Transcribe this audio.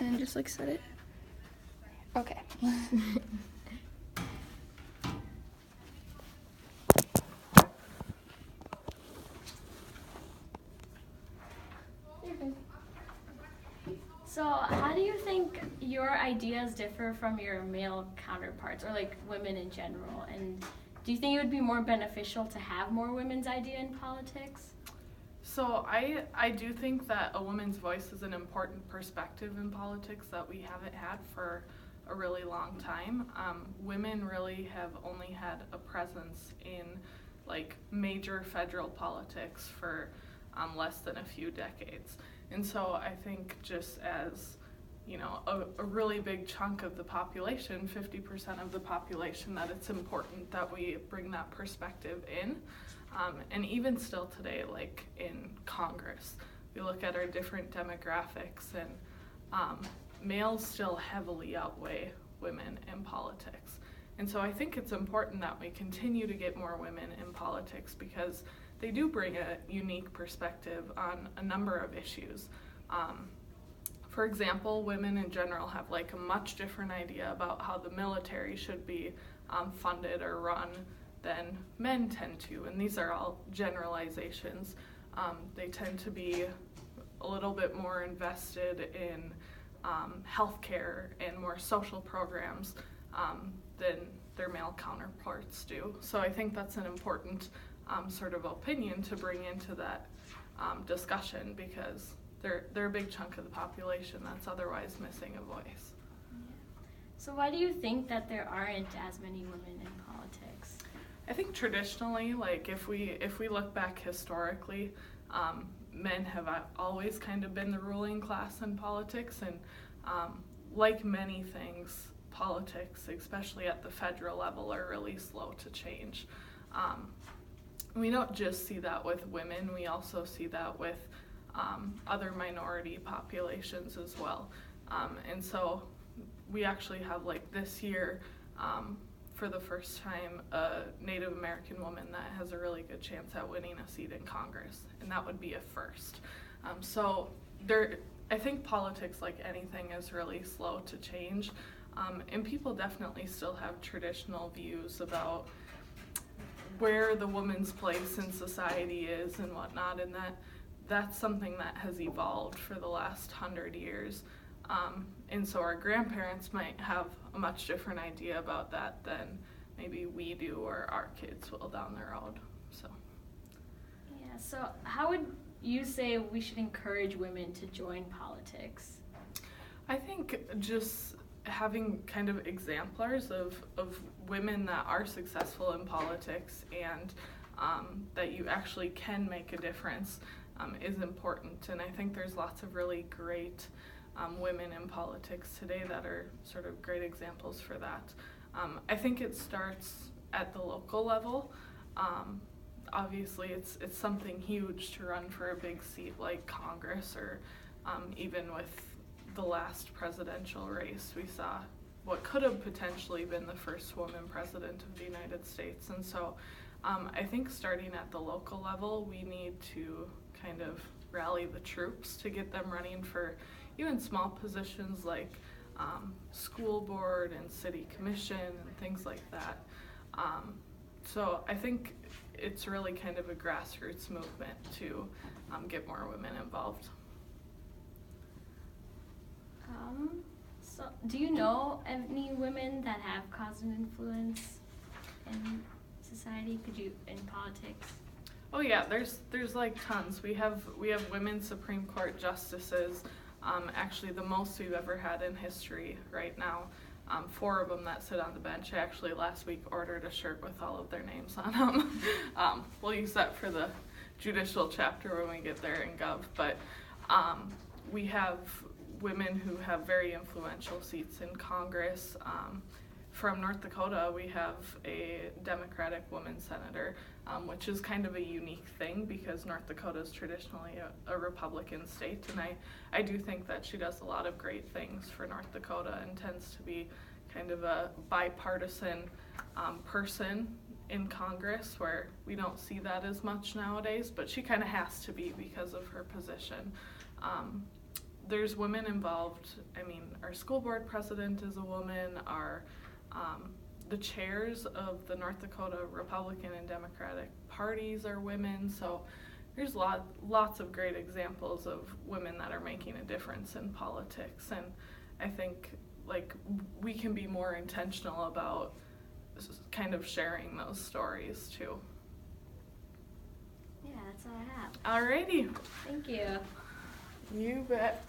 And then just like set it. Okay. So how do you think your ideas differ from your male counterparts, or like women in general? And do you think it would be more beneficial to have more women's idea in politics? So I do think that a woman's voice is an important perspective in politics that we haven't had for a really long time. Women really have only had a presence in like major federal politics for less than a few decades. And so I think just as, you know, a really big chunk of the population, 50% of the population, that it's important that we bring that perspective in. And even still today, like in Congress, we look at our different demographics, and males still heavily outweigh women in politics. And so I think it's important that we continue to get more women in politics, because they do bring a unique perspective on a number of issues. For example, women in general have like a much different idea about how the military should be funded or run than men tend to, and these are all generalizations. They tend to be a little bit more invested in healthcare and more social programs than their male counterparts do. So I think that's an important sort of opinion to bring into that discussion, because they're a big chunk of the population that's otherwise missing a voice. So why do you think that there aren't as many women in politics? I think traditionally, like if we look back historically, men have always kind of been the ruling class in politics, and like many things, politics, especially at the federal level, are really slow to change. We don't just see that with women, we also see that with other minority populations as well. And so we actually have, like this year, for the first time, a Native American woman that has a really good chance at winning a seat in Congress, and that would be a first. So I think politics, like anything, is really slow to change, and people definitely still have traditional views about where the woman's place in society is and whatnot, and that's something that has evolved for the last 100 years. And so our grandparents might have a much different idea about that than maybe we do or our kids will down the road. So how would you say we should encourage women to join politics? I think just having kind of exemplars of women that are successful in politics, and that you actually can make a difference is important. And I think there's lots of really great women in politics today that are sort of great examples for that. I think it starts at the local level. Obviously it's something huge to run for a big seat like Congress, or even with the last presidential race, we saw what could have potentially been the first woman president of the United States. And so I think starting at the local level, we need to kind of rally the troops to get them running for even small positions like school board and city commission and things like that. So I think it's really kind of a grassroots movement to get more women involved. So do you know any women that have caused an influence in society? In politics? Oh yeah, there's like tons. We have women Supreme Court justices, actually the most we've ever had in history right now. 4 of them that sit on the bench. I actually last week ordered a shirt with all of their names on them. We'll use that for the judicial chapter when we get there in Gov. But we have women who have very influential seats in Congress. From North Dakota, we have a Democratic woman senator, which is kind of a unique thing because North Dakota is traditionally a Republican state, and I do think that she does a lot of great things for North Dakota and tends to be kind of a bipartisan person in Congress, where we don't see that as much nowadays, but she kind of has to be because of her position. there's women involved. I mean, our school board president is a woman. The chairs of the North Dakota Republican and Democratic parties are women. So there's lots of great examples of women that are making a difference in politics. And I think like we can be more intentional about kind of sharing those stories too. Yeah, that's all I have. Alrighty. Thank you. You bet.